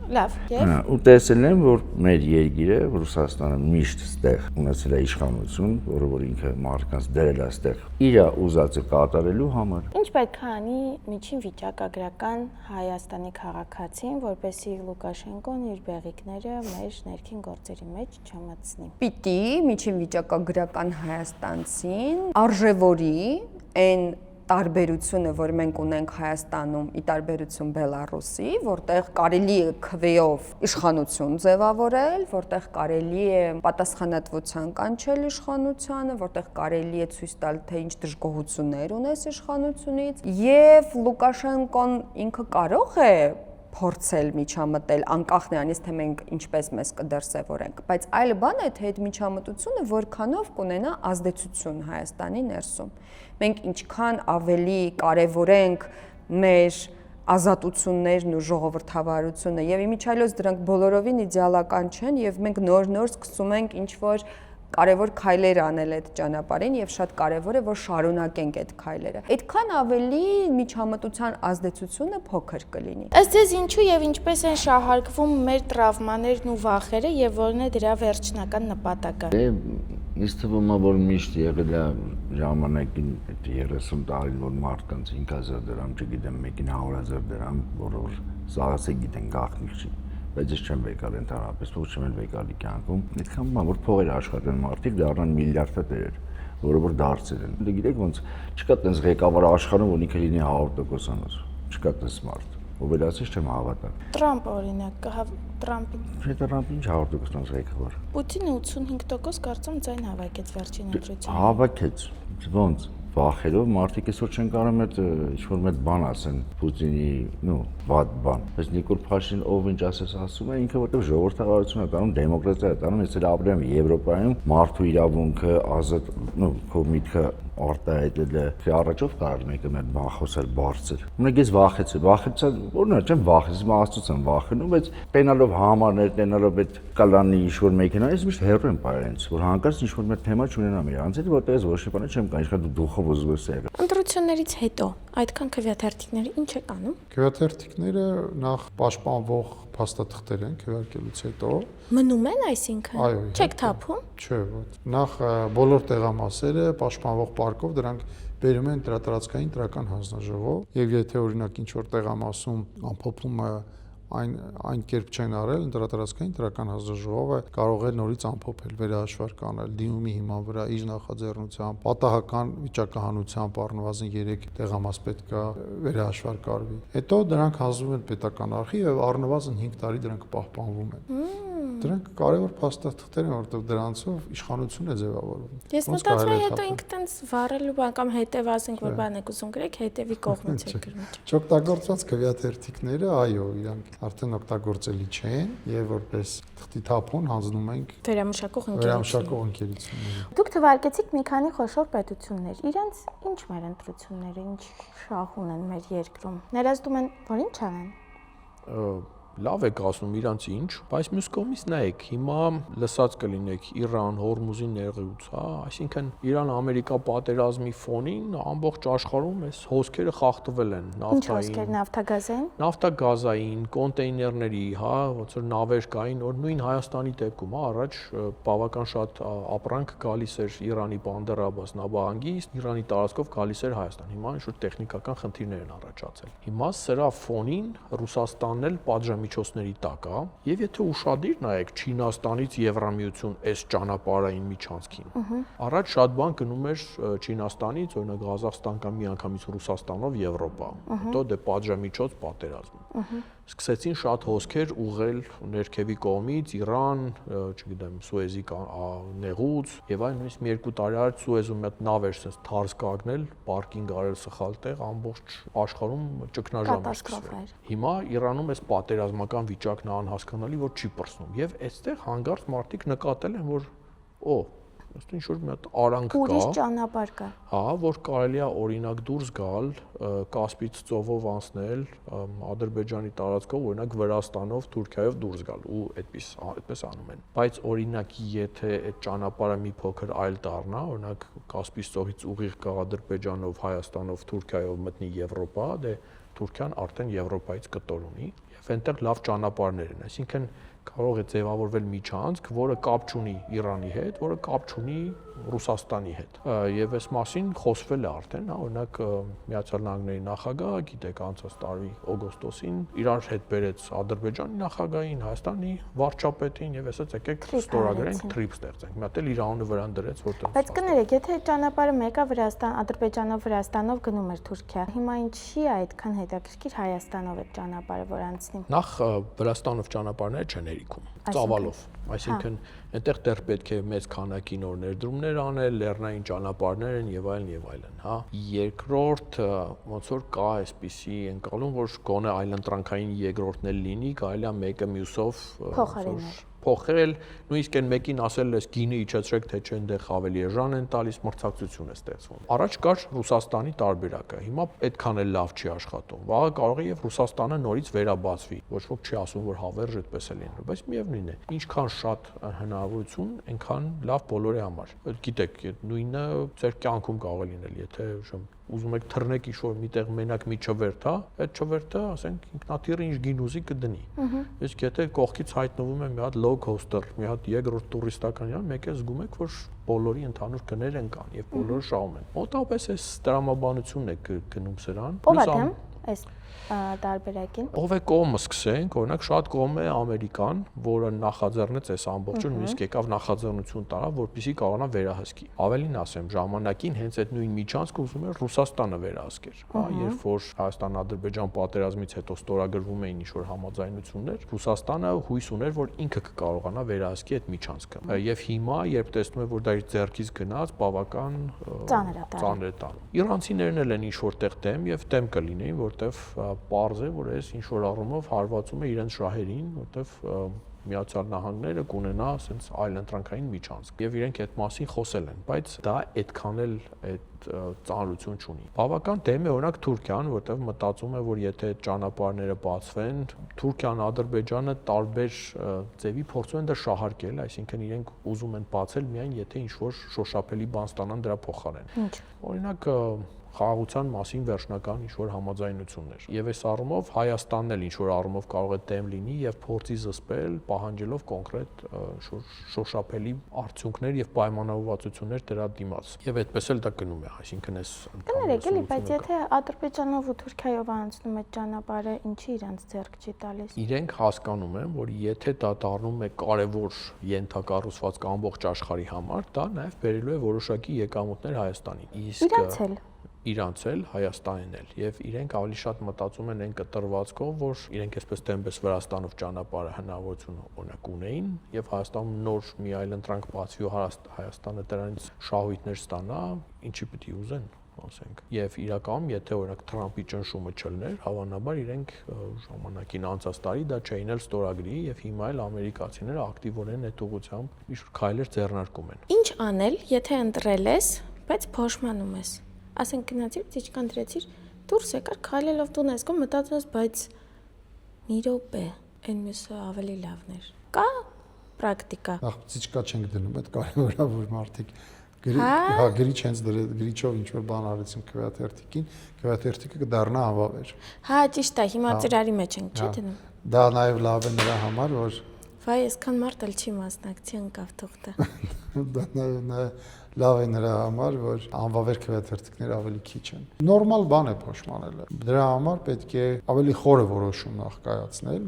Լավ, եւ ու տեսել եմ, որ մեր երկիրը Ռուսաստանը միշտ ստեղ ունեցել է իշխանություն, որը որ ինքը մարդկանց դերել է ստեղ իր ուզածը կատարելու համար։ Ինչ պետք է անի միջին վիճակագրական Հայաստանի քաղաքացին, որպեսզի Լուկաշենկոն իր բեղիկները մեր ներքին գործերի մեջ չմտցնի։ Պիտի միջին վիճակագրական հայաստանցին արժևորի այն տարբերությունը, որ մենք ունենք Հայաստանում, ի տարբերություն Բելարուսի, որտեղ կարելի է քվեով իշխանություն ձևավորել, որտեղ կարելի է պատասխանատվության կանչել իշխանությանը, որտեղ կարելի է ցույց տալ, թե ինչ դժգոհություններ ունես իշխանությունից, եւ Լուկաշենկոն ինքը կարող է փորձել միջամտել անկախ նրանից թե մենք ինչպես մեզ կդրսևորենք, բայց այլ բան է թե այդ միջամտությունը որքանով կունենա ազդեցություն Հայաստանի ներսում։ Մենք ինչքան ավելի կարևորենք մեր ազատություններն ու ժողովրդավարությունը եւ իմիջիայլոց դրանք բոլորովին իդեալական չեն եւ մենք նոր-նոր սկսում ենք ինչ որ կարևոր քայլեր անել այդ ճանապարհին եւ շատ կարևոր է որ շարունակենք այդ քայլերը։ Այդքան ավելի միջամտության ազդեցությունը փոքր կլինի։ Ըստ ձեզ ինչու եւ ինչպես են շահարկվում մեր տրավմաներն ու վախերը եւ որն է դրա վերջնական նպատակը։ Ինձ թվում է որ միշտ եղել է ժամանակին այդ 30 տարին որ մարդկանց 5000 դրամ, չգիտեմ, մեկին 100,000 դրամ, որ սաղացե գիտեն գաղտնիք չի։ Բայց ես չեմ վեկալ ընդհանրապես, ոչ չեմ վեկալի կյանքում։ Այդքան բան որ փողեր աշխատեն մարդիկ դառնան միլիարդատերեր, որը որ դարձել են։ Դե գիտեք ոնց չկա տես ղեկավար աշխարհում որ ինքը լինի 100%-անոց։ Չկա տես մարդ։ Ով էլ ասես չեմ հավատալ։ Տրամպ օրինակ, Տրամպին։ Չէ, Տրամպին 100%-անոց ղեկավար։ Պուտինը 85% կարծում ձայն հավաքեց վերջին ընտրություններին։ Հավաքեց։ Ոնց վախերով մարդիկ այսօր չեն կարող այդ ինչ-որ մեծ բան ասեն Պուտինի, վատ բան։ Բայց Նիկոլ Փաշինյանը ով ինչ ասես ասում է, ինքը որտեղ ժողովրդավարություն է տանում, դեմոկրատիա է տանում, ես էլ ապրեմ Եվրոպայում, մարդու իրավունքը, ազատ, քո միտքը արտահայտել է, թե առաջով կարող մեկը մեր բան խոսել բարձր։ Ունեք ես վախեցա, որն է, չեմ վախեցել, աստծուց եմ վախենում, բայց տենալով համարներ, տենալով այդ կալանի ինչ-որ մեքենա, ես միշտ հեռու եմ պարել ինձ, որ հանկարծ ինչ-որ մեր թեմա չունենամ իրանց հետ, որտեղ ես ոչ մի բան չեմ կան, ինչքան դու դուխով ուզում ես եղել։ Ընտրություններից հետո այդքան քվեաթերթիկները ինչ է կանում։ Քվեաթերթիկները նախ պաշտպանվող փաստաթղթեր են քվեարկելուց հետո մնում են, այսինքն չեք թափում։ Չէ, ոչ։ Նախ բոլոր տեղամասերը պաշտպանվող պարկով դրանք բերում են դրատարածքային տրական հանձնաժողով եւ եթե օրինակ ինչ որ տեղամասում ամփոփումը այն կերպ չեն արել, դրատարածքային տրական հանձնաժողովը կարող է նորից ամփոփել, վերահաշվարկ անել, դիմումի հիման վրա իր նախաձեռնությամբ, պատահական վիճակահանությամբ առնվազն 3 տեղամաս պետք է վերահաշվարկ արվի։ Հետո դրանք հանձնվում են պետական արխիվ եւ առնվազն 5 տարի դրանք պահպանվում են։ Դրանք կարևոր փաստաթղթեր են, որովհետեւ դրանցով իշխանություն է ձևավորվում։ Ես մտածում եմ հետո ինքը տենց վառելու բան կամ հետևասենք որ բան եք ուզում գրեք, հետևի կողմից եք գրում։ Չօգտագործված քվեաթերթիկները, այո, իրանք արդեն օգտագործելի չեն եւ որպես թղթի թափոն հանձնում ենք վերամշակող ընկերություններին։ Դուք թվարկեցիք մի քանի խոշոր պետություններ։ Իրենց ինչ մեր ընտրությունները, ինչ շահ ունեն մեր երկրում։ Ներազդում են, որ ինչ անեն։ Լավ եք ասում իրանց ինչ, բայց մյուս կողմից նայեք, հիմա լսած կլինեք Իրան, Հորմուզի նեղույց, հա, այսինքն Իրան-Ամերիկա պատերազմի ֆոնին ամբողջ աշխարհում այս հոսքերը խախտվել են նավթային, նավթագազային, կոնտեյներների, հա, ոնց որ նավեր կային, որ նույն Հայաստանի դեպքում, հա, առաջ բավական շատ ապրանք գալիս էր Իրանի Բանդերաբաս նավահանգիստ, Իրանի տարածքով գալիս էր Հայաստան։ Հիմա ինչ-որ տեխնիկական խնդիրներ են առաջացել։ Հիմա սրա ֆոնին Ռուսաստանն էլ միջոցների տակ է եւ եթե ուշադիր նայեք Չինաստանից Եվրամիություն այս ճանապարհային միջանցքին առաջ շատ բան գնում էր Չինաստանից օրինակ Ղազախստան կամ միանգամից Ռուսաստանով Եվրոպա հետո դե պատժամիջոց պատերազմ սկսեցին շատ հոսքեր ուղղել ներքևի կողմից Իրան, չգիտեմ, Սուեզի նեղուց եւ այն նույնիսկ մի 2 տարի առաջ Սուեզում մի հատ նավ էր sense թարս կանգնել, պարկինգ արել սխալ տեղ, ամբողջ աշխարհում ճգնաժամ էր սկսվել։ Հիմա Իրանում այս պատերազմական վիճակն է անհասկանալի, որ չի պրծնում եւ այստեղ հանգարց մարդիկ նկատել են, որ ըստ ինչ որ մի հատ արանք կա։ Ուրիշ ճանապարհ կա։ Հա, որ կարելի է օրինակ դուրս գալ Կասպից ծովով անցնել Ադրբեջանի տարածքով, օրինակ Վրաստանով, Թուրքիայով դուրս գալ ու այդպես անում են։ Բայց օրինակ եթե այդ ճանապարհը մի փոքր այլ դառնա, օրինակ Կասպից ծովից ուղիղ գա Ադրբեջանով, Հայաստանով, Թուրքիայով մտնի Եվրոպա, դե Թուրքիան արդեն Եվրոպայից կտոր ունի եւ այնտեղ լավ ճանապարհներ են, այսինքն կարող է ձևավորվել միջանցք, որը կապ չունի Իրանի հետ, որը կապ չունի Ռուսաստանի հետ։ Եվ այս մասին խոսվել է արդեն, հա, օրինակ Միացյալ Նահանգների նախագահը, գիտեք, անցած տարի օգոստոսին իրար հետ բերեց Ադրբեջանի նախագահին, Հայաստանի վարչապետին եւ ասաց եկեք ստորագրենք թրիփ ստեղծենք։ Մի հատ էլ իր անունը վրան դրեց, որտեղ։ Բայց կներեք, եթե ճանապարհը մեկը Վրաստան, Ադրբեջանով Վրաստանով գնում էր Թուրքիա, հիմա ինչի է այդքան հետաքրքիր Հայաստանով այդ ճանապարհը որ անցնի։ Նախ Վրաստանով ճանապարհները չեն հերիքում, ծավալով, այսինքն այնտեղ դեռ պետք է մեծ քանակի նոր ներդրումներ անել, լեռնային ճանապարհներ են եւ այլն, հա։ Երկրորդ ոնց որ կա այսպիսի ընկալում, որ գոնե այլընտրանքային երկրորդն էլ լինի, կարելի է մեկը մյուսով փոխել, նույնիսկ այն մեկին ասել ես գինը իջեցրեք, թե չէ այնտեղ ավելի էժան են տալիս, մրցակցություն է ստեղծվում։ Առաջ կար Ռուսաստանի տարբերակը, հիմա այդքան էլ լավ չի աշխատում։ Վաղը կարող է եւ Ռուսաստանը նորից վերաբացվի։ Ոչ ոք չի ասում, որ հավերժ այդպես է լինելու, բայց միևնույն է, ինչքան շատ հնարավորություն, այնքան լավ բոլորի համար։ Գիտեք, նույնը ձեր կյանքում կարող է լինել, եթե ուզում եք թռնեք ինչ-որ միտեղ մենակ մի չվերթ, հա, այդ չվերթը, ասենք, ինքնաթիռը ինչ գին ուզի կդնի։ Իսկ եթե կողքից հայտնվում է մի հատ low coaster, մի հատ երկրորդ տուրիստական յան, մեկ է զգում եք, որ բոլորի ընդհանուր գներ են կան եւ բոլորը շահում են։ Մոտավորապես այս տրամաբանությունն է գնում սրան։ Ո՞վ է դեմ այս տարբերակին։ Ով է կողմը սկսենք, օրինակ շատ կողմ է Ամերիկան, որը նախաձեռնեց այս ամբողջը, նույնիսկ եկավ նախաձեռնություն տարավ, որպեսզի կարողանա վերահսկի։ Ավելին ասեմ, ժամանակին հենց այդ նույն միջանցքը ուզում էր Ռուսաստանը վերահսկեր, հա, երբ որ Հայաստան-Ադրբեջան պատերազմից հետո ստորագրվում էին ինչ-որ համաձայնություններ, Ռուսաստանը հույս ուներ, որ ինքը կկարողանա վերահսկի այդ միջանցքը։ Եվ հիմա, երբ տեսնում է, որ դա իր ձեռքից գնաց, բավական ծանր է տանում։ Իրանցիներն էլ են ինչ-որ տեղ դեմ եւ դեմ կլինեին, որտեվ պարզ է, որ այս ինչ-որ առումով հարվածում է իրենց շահերին, որտեվ Միացյալ Նահանգները կունենա ասենց այլընտրանքային միջանցք եւ իրենք այդ մասին խոսել են, բայց դա այդքան էլ այդ ծանրություն չունի։ Բավական դեմ է օրինակ Թուրքիան, որտեղ մտածում է, որ եթե այդ ճանապարհները բացվեն, Թուրքիան, Ադրբեջանը տարբեր ձևի փորձում են դա շահարկել, այսինքն իրենք ուզում են բացել միայն եթե ինչ-որ շոշափելի բան ստանան դրա փոխարեն։ Օրինակ խաղաղության մասին վերջնական ինչ-որ համաձայնություններ։ Եվ այս առումով Հայաստանն էլ ինչ-որ առումով կարող է դեմ լինի եւ փորձի զսպել, պահանջելով կոնկրետ շոշափելի արդյունքներ եւ պայմանավորվածություններ դրա դիմաց։ Եվ այդպես էլ դա գնում է, այսինքն այս Կներեք, էլի, բայց եթե Ադրբեջանով ու Թուրքիայով անցնում այդ ճանապարհը, ինչի իրանց ձեռք չի տալիս։ Իրենք հասկանում են, որ եթե դա դառնում է կարևոր ենթակառուցվածք ամբողջ աշխարհի համար, դա նաեւ բերելու է որոշակի եկամուտներ Հայաստանին։ Իսկ իրանց էլ, Հայաստանին էլ, եւ իրենք ավելի շատ մտածում են այն կտրվածքով, որ իրենք այսպես դեմպես Վրաստանով ճանապարհը հնարավորություն օրինակ ունեին եւ Հայաստանում նոր մի այլընտրանք բացվի ու Հայաստանը դրանից շահույթներ ստանա, ինչի պիտի ուզեն, ասենք։ Եվ իրականում, եթե օրինակ Թրամփի ճնշումը չլներ, հավանաբար իրենք ժամանակին անցած տարի դա չէին էլ ստորագրի եւ հիմա էլ ամերիկացիները ակտիվորեն այդ ուղղությամբ ինչ-որ քայլեր ձեռնարկում են։ Ինչ անել, եթե ընտրել ես, բայց փոշմանում ես։ Ասենք գնացիր, ծիճկան դրեցիր, դուրս եկար քայլելով տուն ես գում, մտածում ես, բայց մի րոպե, այն մյուսը ավելի լավն էր։ Կա պրակտիկա։ Ախ, ծիճկա չենք դնում, այդ կարևոր է, որ մարդիկ գրիչ հենց գրիչով ինչ որ բան արեցին քվեաթերթիկին, քվեաթերթիկը կդառնա անվավեր։ Հա, ճիշտ է, հիմա ծրարի մեջ ենք, չի դնում։ Դա նաև լավ է նրա համար, որ վայ, այսքան մարդ էլ չի մասնակցի անկավ թողտը։ Դա նաև լավ է նրա համար, որ անվավեր քվեաթերթիկները ավելի քիչ են։ Նորմալ բան է փոշմանելը։ Դրա համար պետք է ավելի խորը որոշում նախ կայացնել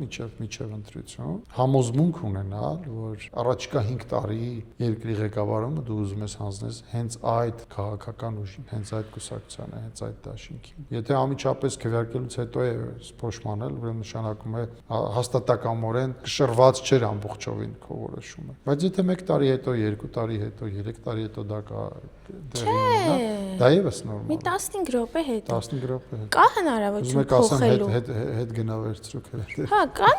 միջև ընտրություն, համոզմունք ունենալ, որ առաջիկա 5 տարի երկրի ղեկավարումը դու ուզում ես հանձնես հենց այդ քաղաքական ուժին, հենց այդ կուսակցությանը, հենց այդ դաշինքին։ Եթե անմիջապես քվեարկելուց հետո է փոշմանել, ուրեմն նշանակում է հաստատակամորեն կշռված չէր ամբողջովին քո որոշումը։ Բայց եթե 1 տարի հետո, 2 տարի հետո, 3 տարի հետո դա կա դա եւս նորմալ։ Մի 15 րոպե հետո։ 15 րոպե հետո։ Կա հնարավորություն փոխելու։ Հետ գնա վերցրու քվեաթերթ։ Հա, կան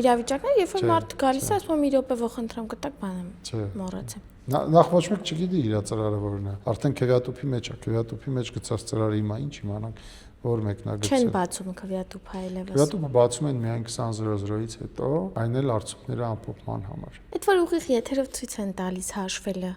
իրավիճակներ, երբ որ մարդ գալիս է, ասում մի րոպե ոխընտրամ կտակ բան եմ մոռացեմ։ Նախ ոչ մեկ չգիտի իր ծրարը որն է։ Արդեն քվեատուփի մեջ է, քվեատուփի մեջ գցած ծրարը հիմա ինչ իմանանք, որ մեկնագծը։ Չեն բացում քվեատուփը այլևս։ Քվեատուփը բացում են միայն 20:00-ից հետո, այն էլ արդյունքները ամփոփման համար։ Այդ որ ուղիղ եթերով ցույց են տալիս հաշվելը։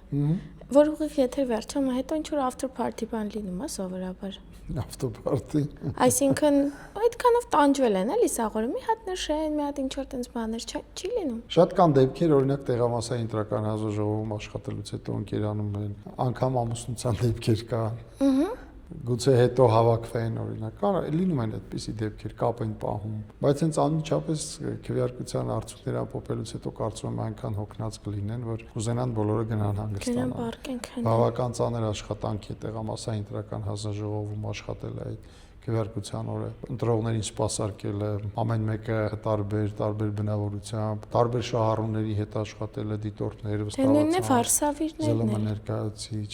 Որ ուղիղ եթեր վերջում հետո ինչ որ after party բան լինում է սովորաբար։ After party։ Այսինքն այդքանով տանջվել են էլի սաղորը մի հատ նշեն, մի հատ ինչ որ տենց բաներ չի լինում։ Շատ կան դեպքեր, օրինակ տեղամասային ընտրական հանձնաժողովում աշխատելուց հետո ընկերանում են, անգամ ամուսնության դեպքեր կան։ Գուցե հետո հավաքվեն օրինակ, կան լինում են այդպիսի դեպքեր, կապ են պահում, բայց հենց անմիջապես քվեարկության արդյունքները ապոպելուց հետո կարծում եմ այնքան հոգնած կլինեն, որ ուզենան բոլորը գնան հանգստանալ։ Բավական ծանր աշխատանք է տեղամասային ընտրական հանձնաժողովում աշխատել այդ քվեարկության օրը, ընտրողներին սպասարկելը, ամեն մեկը տարբեր բնավորությամբ, տարբեր շահառուների հետ աշխատելը, դիտորդներ, վստահացան, ներկայացիչ։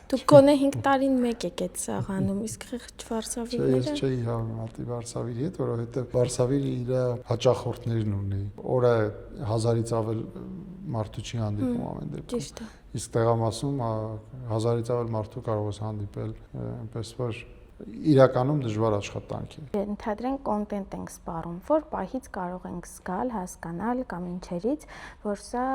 Դու գոնե 5 տարին մեկ եք այդ սաղանում, իսկ խիղճ Վարշավիրները։ Ես չէի համեմատի Վարշավիրի հետ, որովհետև Վարշավիրը իր հաճախորդներն ունի։ Օրը 1000-ից ավել մարդու չի հանդիպում ամեն դեպքում։ Ճիշտ է։ Իսկ տեղամասում 1000-ից ավել մարդու կարող ես հանդիպել, այնպես որ իրականում դժվար աշխատանք է։ Ընդհանրեն կոնտենտ ենք սպառում, որ պահից կարող ենք զգալ, հասկանալ կամ ինչերից, որ սա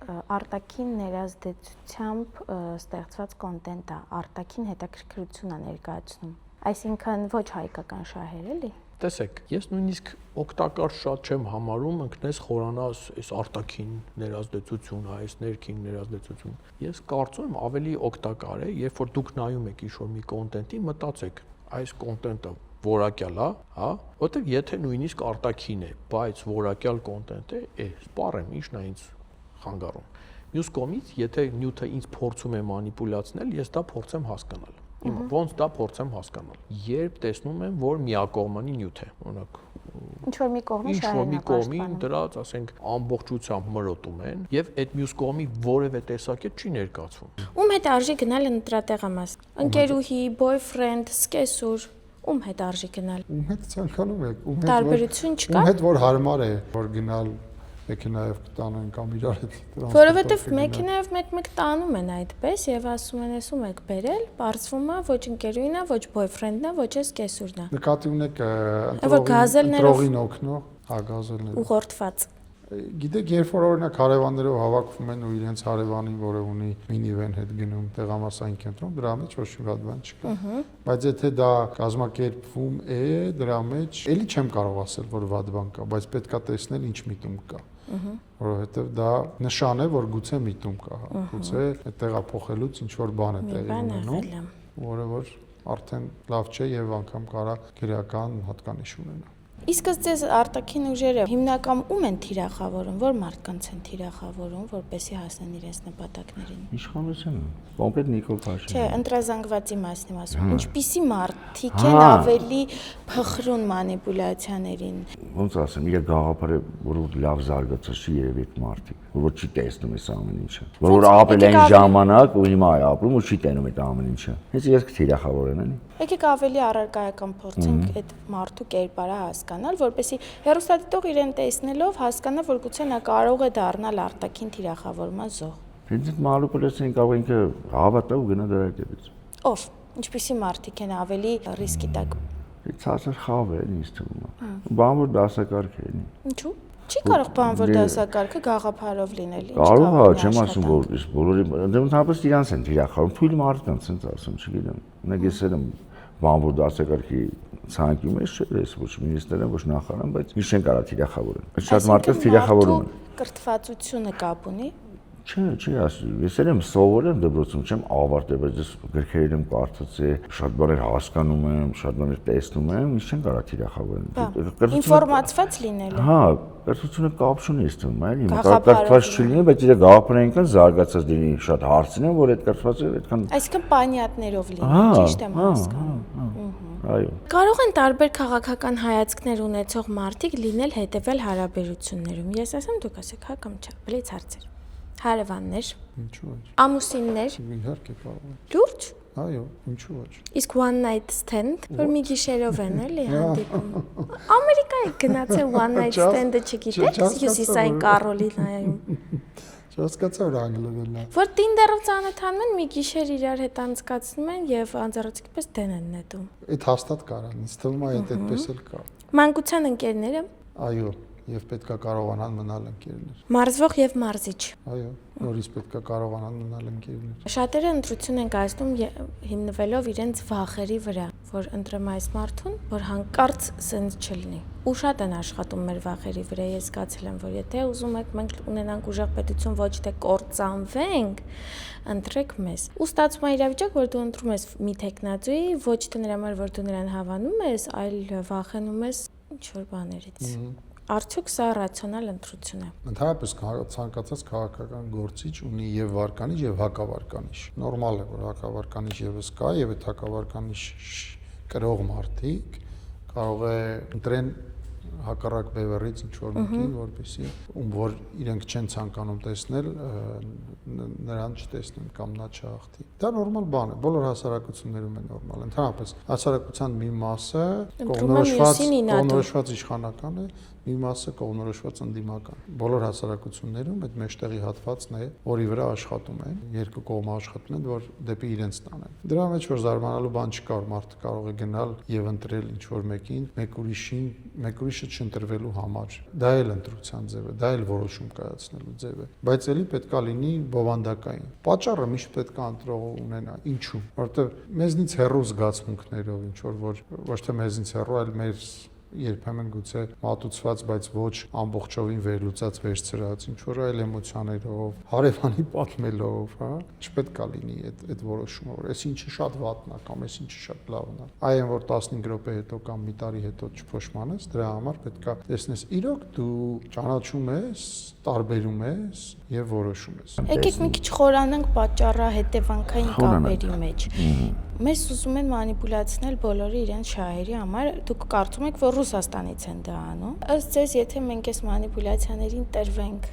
արտաքին ներազդեցությամբ ստեղծված կոնտենտ է, արտաքին հետաքրքրություն է ներկայացնում։ Այսինքն ոչ հայկական շահեր էլի։ Տեսեք, ես նույնիսկ օգտակար շատ չեմ համարում ընկնես խորանաս այս արտաքին ներազդեցություն, այս ներքին ներազդեցություն։ Ես կարծում եմ ավելի օգտակար է, երբ որ դուք նայում եք ինչ-որ մի կոնտենտի, մտածեք, այս կոնտենտը որակյալ է, հա, որտեղ եթե նույնիսկ արտաքին է, բայց որակյալ կոնտենտ է, սպառեմ, ի՞նչն է ինձ խանգարում։ Մյուս կողմից, եթե նյութը ինձ փորձում է մանիպուլացնել, ես դա փորձեմ հասկանալ։ Հիմա ոնց դա փորձեմ հասկանալ։ Երբ տեսնում եմ, որ միակողմանի նյութ է, օրինակ ինչ-որ մի կողմի շահերն մի կողմի դրած, ասենք, ամբողջությամբ մրոտում են, եւ այդ մյուս կողմի որևէ տեսակետ չի ներկայացվում։ Ում հետ արժի գնալ ընտրատեղամաս։ Ընկերուհի, boyfriend, սկեսուր, ում հետ արժի գնալ։ Ում հետ ցանկանում եք, տարբերություն չկա։ Ում հետ որ հարմար է, որ գնալ մեքենայով կտանեն կամ իրար հետ տրանսպորտով։ Որովհետև մեքենայով մեկ-մեկ տանում են այդպես եւ ասում են, ում եք բերել, բարձվում է ոչ ընկերուհին է, ոչ boyfriend-ն է, ոչ էս կեսուրն է։ Նկատի ունեք ընտրողին օգնող, հա գազելները։ Ուղղորդված։ Գիտեք, երբ որ օրինակ հարևաններով հավաքվում են ու իրենց հարևանին, որը ունի մինիվեն հետ գնում տեղամասային կենտրոն, դրա մեջ ոչ մի վատ բան չկա։ Բայց եթե դա կազմակերպվում է, դրա մեջ էլի չեմ կարող ասել, որ վատ բան կա, բայց պետքա տեսնել ինչ միտում կա։ Որովհետև դա նշան է, որ գուցե միտում կա, գուցե այդ տեղափոխելուց ինչ որ բան է տեղի ունենում, որը որ արդեն լավ չէ եւ անգամ կարա քրեական հատկանիշ ունենա։ Իսկ ձեզ արտաքին ուժերը հիմնական ում են թիրախավորում, որ մարդկանց են թիրախավորում, որպեսզի հասնեն իրենց նպատակներին։ Իշխանությունը, կոնկրետ Նիկոլ Փաշինյանը։ Չէ, ընտրազանգվածի մասն եմ ասում։ Ինչպիսի մարդիկ են ավելի փխրուն մանիպուլյացիաներին։ Ոնց ասեմ, իր գաղափարը որ լավ զարգացած չի երևի այդ մարդիկ, որ չի տեսնում այս ամեն ինչը։ Որ ապրել են ժամանակ ու հիմա է ապրում ու չի տենում այդ ամեն ինչը։ Հենց իրենք թիրախավորեն, էլի։ Եկեք ավելի առարկայական փորձենք այդ մարդու կերպարը հասկանալ, որպեսզի հեռուստադիտող իրեն տեսնելով հասկանա, որ գուցե նա կարող է դառնալ արտաքին թիրախավորման զոհ։ Հենց այդ մանիպուլյացիան կարող ինքը հավատա ու գնա դրա հետևից։ Ով, ինչպիսի մարդիկ են ավելի ռիսկի տակ։ Ցածր խավ է, ինձ թվում է։ Բանվոր դասակարգ է, էլի։ Ինչու՞։ Չի կարող բանվոր դասակարգը գաղափարով լինել։ Կարող է, չեմ ասում, որ բոլորի ընդհանրապես իրանց են թիրախավորում, թույլ մարդկանց են ասում, չգիտեմ։ Ունեք ես եմ բանվոր դասակարգի ցանկի մեջ չէ, ոչ մինիստրը, ոչ նախարարը, բայց ինչ են կարա թիրախավորեն։ Շատ մարդկանց թիրախավորում են։ Կրթվածությունը կապ ունի։ Չի ասում, ես եմ սովորել դպրոցում, չեմ ավարտել, բայց ես գրքերից եմ կարդացել, շատ բաներ հասկանում եմ, շատ բաներ տեսնում եմ, ինչ չեն կարա թիրախավորեն։ Ինֆորմացված լինելը։ Հա, կրթությունը կապ չունի ես թվում, այլ կրթված չլինի, բայց իր գաղափարային զարգացած լինի, շատ հարցին եմ, որ այդ կրթվածը այդքան այսինքն պանյատներով լինի, ճիշտ եմ հասկանում։ Այո։ Կարող են տարբեր քաղաքական հայացքներ ունեցող մարդիկ լինել հետևել հարաբերություններում։ Ես ասեմ, դուք ասեք հա կամ չէ, բլից հարցեր։ Հարևաններ։ Ինչու՞ ոչ։ Ամուսիններ։ Իհարկե կարող է։ Լուրջ։ Այո, ինչու՞ ոչ։ Իսկ one night stand, որ մի գիշերով են էլի հանդիպում։ Ամերիկայի գնացել one night stand-ը չգիտեք, Հյուսիսային Կարոլինայում։ Չհասկացա որ անգլերենն է։ Որ Tinder-ով ծանոթանում են, մի գիշեր իրար հետ անցկացնում են եւ անձեռոցիկ պես դեն են նետում։ Այդ հաստատ կարան, ինձ թվում է այդպես էլ կա։ Մանկության ընկերները։ Այո, եւ պետքա կարողանան մնալ ընկերներ։ Մարզվող եւ մարզիչ։ Այո, նորից պետքա կարողանան մնալ ընկերներ։ Շատերը ընտրություն են կայացնում հիմնվելով իրենց վախերի վրա, որ ընտրեմ այս մարդուն, որ հանկարծ սենց չլինի։ Ու շատ են աշխատում մեր վախերի վրա։ Ես զգացել եմ, որ եթե ուզում եք մենք ունենանք ուժեղ պետություն, ոչ թե կործանվենք, ընտրեք մեզ։ Ու ստացվում է իրավիճակ, որ դու ընտրում ես մի տեխնացուի, ոչ թե նրա համար, որ դու նրան հավանում ես, այլ վախենում ես ինչ-որ բաներից։ Արդյոք սա ռացիոնալ ընտրություն է։ Ընդհանրապես ցանկացած քաղաքական գործիչ ունի եւ վարկանիշ եւ հակավարկանիշ։ Նորմալ է, որ հակավարկանիշ եւս կա եւ այդ հակավարկանիշ կրող մարդիկ կարող է ընտրեն հակառակ բևեռից ինչ որ մեկին, որպեսզի որ իրենք չեն ցանկանում տեսնել, նրան չտեսնեն կամ նա չհաղթի։ Դա նորմալ բան է, բոլոր հասարակություններում է նորմալ։ Ընդհանրապես հասարակության մի մասը կողմնորոշված իշխանական է, մի մասը կողմնորոշված ընդդիմական։ Բոլոր հասարակություններում այդ մեջտեղի հատվածն է, որի վրա աշխատում են, երկու կողմը աշխատում են, որ դեպի իրենց տանեն։ Դրա մեջ որ զարմանալու բան չկա, մարդը կարող է գնալ եւ ընտրել ինչ որ մեկին, մեկ ուրիշը չընտրվելու համար։ Դա էլ ընտրության ձև է, դա էլ որոշում կայացնելու ձև է, բայց ելի պետքա լինի բովանդակային։ Պատճառը միշտ պետքա ընտրողը ունենա։ Ինչու՞։ Որովհետեւ մեզնից հեռու զգացմունքներով ինչ որ ոչ թե մեզնից հեռու, այլ մեր երբեմն գուցե մատուցված, բայց ոչ ամբողջովին վերլուծած վերցրած, ինչ որ այլ էմոցիաներով, հարևանի պատմելով, հա, չպետք է լինի այդ որոշումը, որ այս ինչը շատ վատն է կամ այս ինչը շատ լավն է։ Այն որ 15 րոպե հետո կամ մի տարի հետո չփոշմանես, դրա համար պետք է տեսնես իրոք դու ճանաչում ես, տարբերում ես եւ որոշում ես։ Եկեք մի քիչ խորանանք պատճառահետևանքային կապերի մեջ։ Մեզ ուզում են մանիպուլացնել բոլորը իրենց շահերի համար, դուք կարծում եք, որ Ռուսաստանից են դա անում։ Ըստ ձեզ, եթե մենք այս մանիպուլյացիաներին տրվենք,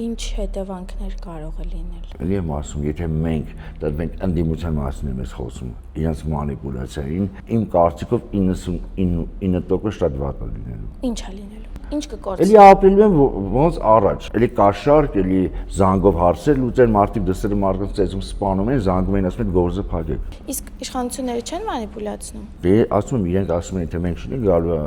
ինչ հետևանքներ կարող է լինել։ Էլի եմ ասում, եթե մենք տրվենք ընդդիմության մասին եմ խոսում, իրենց մանիպուլյացիային, իմ կարծիքով 99% շատ վատ է լինելու։ Ինչ է լինելու։ Ինչ կկործի։ Էլի ապրելու են ոնց առաջ, էլի կաշառք, էլի զանգով հարցեր լուծել, մարդիկ դսերը մարդկանց ծեծում սպանում են, զանգում են, ասում են գործը փակեք։ Իսկ իշխանությունները չեն մանիպուլացնում։ Դե ասում եմ, իրենք ասում են, թե մենք չենք գալու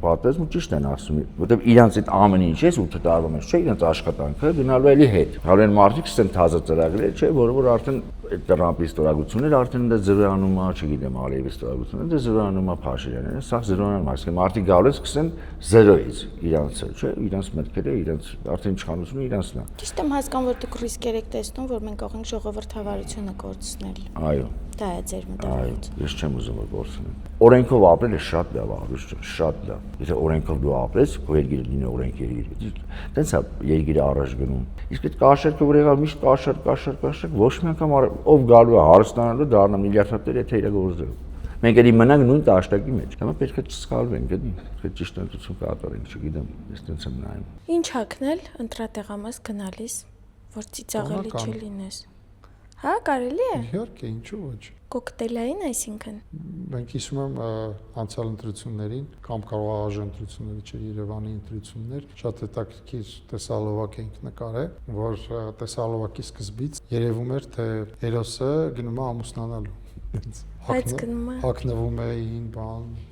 պատերազմ, ճիշտ են ասում, որովհետև իրանց այդ ամեն ինչ է 8 տարվա մեջ, չէ, իրանց աշխատանքը գնալու էլի հետ։ Հալու են մարդիկ ստեն թազը ծրագրեր, չէ, որ արդեն այդ Տրամպի ստորագրությունները արդեն դա զրոյանում է, չգիտեմ, Ալիևի ստորագրությունները դա զրոյանում է Փաշինյանը, սա զրոյանում է, ասում մարդիկ գալու են սկսեն 0-ից իրանց է, չէ, իրանց մտքերը, իրանց արդեն իշխանությունը իրանցն է։ Ճիշտ եմ հասկանում, որ դուք ռիսկ եք տեսնում, որ մենք կարող ենք ժողովրդավարությունը կորցնել։ Այո։ Դա է ձեր մտահոգությունը։ Ես չեմ ուզում որ կորցնեմ։ Օրենքով ապրելը շատ լավ է, շատ լավ։ Եթե օրենքով դու ապրես, քո երկիրը լինի օրենք երկիր։ Տենց է երկիրը առաջ գնում։ Իսկ այդ կաշառքը որ եղավ միշտ կաշառ, ոչ մի անգամ ով գալու է հարստանալու դառնա միլիարդատեր, եթե իր գործը։ Մենք էլի մնանք նույն տաշտակի մեջ։ Հիմա պետք է չսխալվենք, էլի։ Պետք է ճիշտ ընտրություն կատարենք, չգիտեմ, ես տենց եմ նայում։ Ինչ հագնել ընտրատեղամաս գնալիս, որ ծիծաղելի չլինես։ Հա, կարելի է։ Իհարկե, ինչու ոչ։ Կոկտեյլային, այսինքն։ Մենք հիշում եմ անցյալ ընտրություններին կամ կարող ԱԺ ընտրությունները, չէ, Երևանի ընտրություններ, շատ հետաքրքիր տեսալովակ էինք նկարել, որ տեսալովակի սկզբից երևում էր, թե հերոսը գնում է ամուսնանալու։ Բայց գնում է հագնվում էին,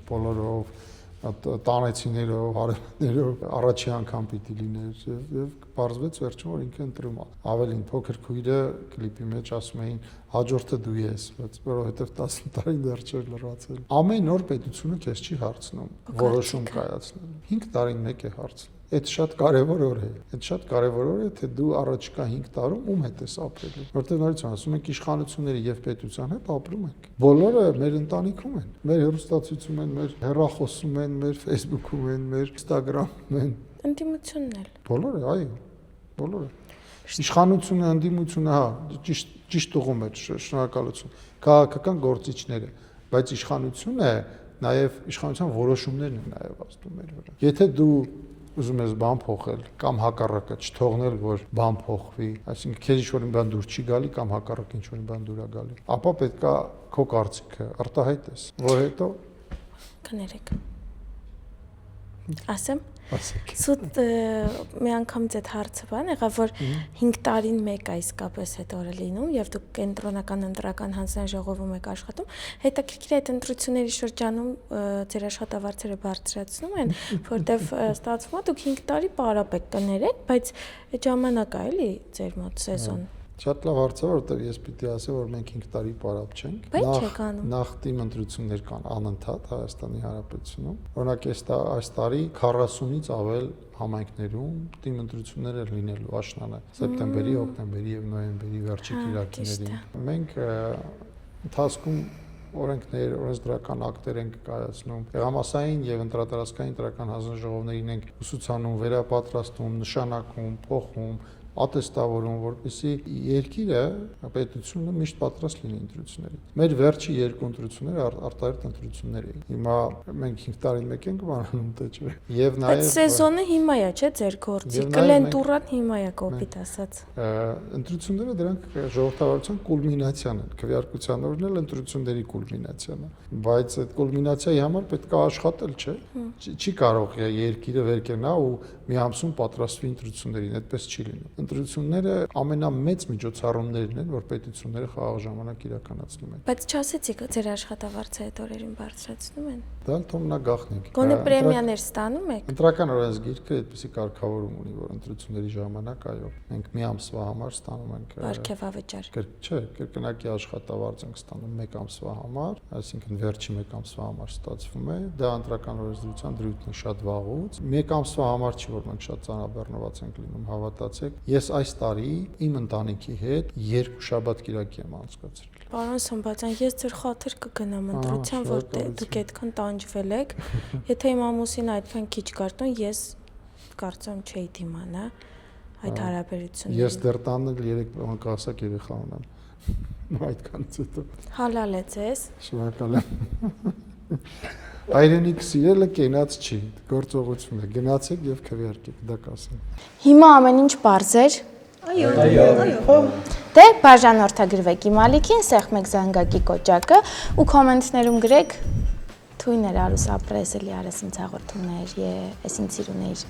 բոլորով տանեցիներով, հարևաններով առաջի անգամ պիտի լիներ եւ բարձվեց վերջում որ ինքը ընտրում է։ Ավելին փոքր քույրը կլիպի մեջ ասում էին հաջորդը դու ես, բայց որովհետեւ 10 տարին դեռ չէր լրացել։ Ամեն օր պետությունը քեզ չի հարցնում որոշում կայացնել։ 5 տարին մեկ է հարցնում։ Այդ շատ կարևոր օր է։ Այդ շատ կարևոր օր է, թե դու առաջիկա 5 տարում ում հետ ես ապրելու։ Որտեղ նորից ասում ենք իշխանությունների եւ պետության հետ ապրում ենք։ Բոլորը մեր ընտանիքում են, մեր հեռուստացույցում են, մեր հեռախոսում են, մեր Facebook-ում են, մեր Instagram-ում են։ Ընդդիմությունն էլ։ Բոլորը, այո, բոլորը։ Իշխանությունը, ընդդիմությունը, հա, ճիշտ ուղում է, շնորհակալություն։ Քաղաքական գործիչները, բայց իշխանությունը նաեւ իշխանության որոշումներն են նաեւ ազդում մեր վրա։ Եթե դու ուզում ես բան փոխել կամ հակառակը չթողնել որ բան փոխվի, այսինքն քեզ ինչ-որ մի բան դուր չի գալի կամ հակառակը ինչ-որ մի բան դուր է գալի, ապա պետքա քո կարծիքը արտահայտես, որ հետո կներեք։ Ասեմ։ Ասեք։ Սուտ մի անգամից այդ հարցը բան եղավ, որ 5 տարին մեկ է իսկապես այդ օրը լինում եւ դուք կենտրոնական ընտրական հանձնաժողովում ժողովում եք աշխատում, հետաքրքիր է այդ ընտրությունների շրջանում ձեր աշխատավարձերը բարձրացնում են, որտեվ ստացվում է դուք 5 տարի պարապ եք կներեք, բայց այդ ժամանակ է էլի ձեր մոտ սեզոն։ Շատ լավ հարց է, որովհետև ես պիտի ասեմ, որ մենք 5 տարի պարապ չենք։ Նախ թիմ ընտրություններ կան անընդհատ Հայաստանի Հանրապետությունում։ Օրինակ այս տարի 40-ից ավել համայնքներում թիմ ընտրություններ լինելու աշնանը սեպտեմբերի, հոկտեմբերի եւ նոյեմբերի վերջի կիրակիներին։ Մենք ընթացքում օրենքներ, օրենսդրական ակտեր ենք կայացնում, տեղամասային եւ ընտրատարածքային ընտրական հանձնաժողովներին ենք ուսուցանում, վերապատրաստում, նշանակում, փոխում ատեստավորում, որպեսզի երկիրը պետությունը միշտ պատրաստ լինի ընտրությունների։ Մեր վերջի երկու ընտրությունները արտահերթ ընտրություններ էին։ Հիմա մենք 5 տարին մեկ ենք բանում թե չէ։ Եվ նաև Այդ սեզոնը հիմա է, չէ՞, ձեր գործի։ Կլենտուրան հիմա է կոպիտ ասած։ Ընտրությունները դրանք ժողովրդավարության կուլմինացիան են, քվեարկության օրն էլ ընտրությունների կուլմինացիան է, բայց այդ կուլմինացիայի համար պետք է աշխատել, չէ։ Չի կարող երկիրը վեր կենա ու մի ամսում պատրաստվի ընտրություններին, այդպես չի լինում։ Ընտրությունները ամենամեծ միջոցառումներն են, որ պետությունները խաղաղ ժամանակ իրականացնում են։ Բայց չասեցիք, ձեր աշխատավարձը այդ օրերին բարձրացնում են։ Դա թոմնագաղտնիք։ Գոնե պրեմիաներ ստանում եք։ Ընտրական օրենսգիրքը այդպիսի կարգավորում ունի, որ ընտրությունների ժամանակ այո, մենք մի ամսվա համար ստանում ենք Պարգևավճար։ Չէ, կրկնակի աշխատավարձ ենք ստանում 1 ամսվա համար, այսինքն վերջի 1 ամսվա համար ստացվում է, դա ընտրական օրենսդրության դրույթն է շատ վաղուց։ 1 ամսվա համար չի, որ մենք շատ ծանրաբեռնված ենք լինում, հավատացեք։ Ես այս տարի իմ ընտանիքի հետ 2 շաբաթ-կիրակի եմ անցկացրել։ Պարոն Սմբատյան, ես ձեր խաթր կգնամ ընտրության, որ դուք այդքան տանջվել եք։ Եթե իմ ամուսին այդքան քիչ կարտոն, ես կարծում չէի դիմանա այդ հարաբերություններին։ Ես դեռ տանը 3 անկասակ երեխա ունեմ։ Այդքանից հետո։ Հալալ է ձեզ։ Շնորհակալ եմ։ Հայրենիք սիրելը կենաց չի, գործողություն է։ Գնացեք եւ քվեարկեք, դա կասեմ։ Հիմա ամեն ինչ բարձ էր։ Այո։ Դե բաժանորդագրվեք իմ ալիքին, սեղմեք զանգակի կոճակը ու կոմենտներում գրեք թույներ արուս ապրես էլի արես ինձ հաղորդումներ, ես ինձ սիրունեիր։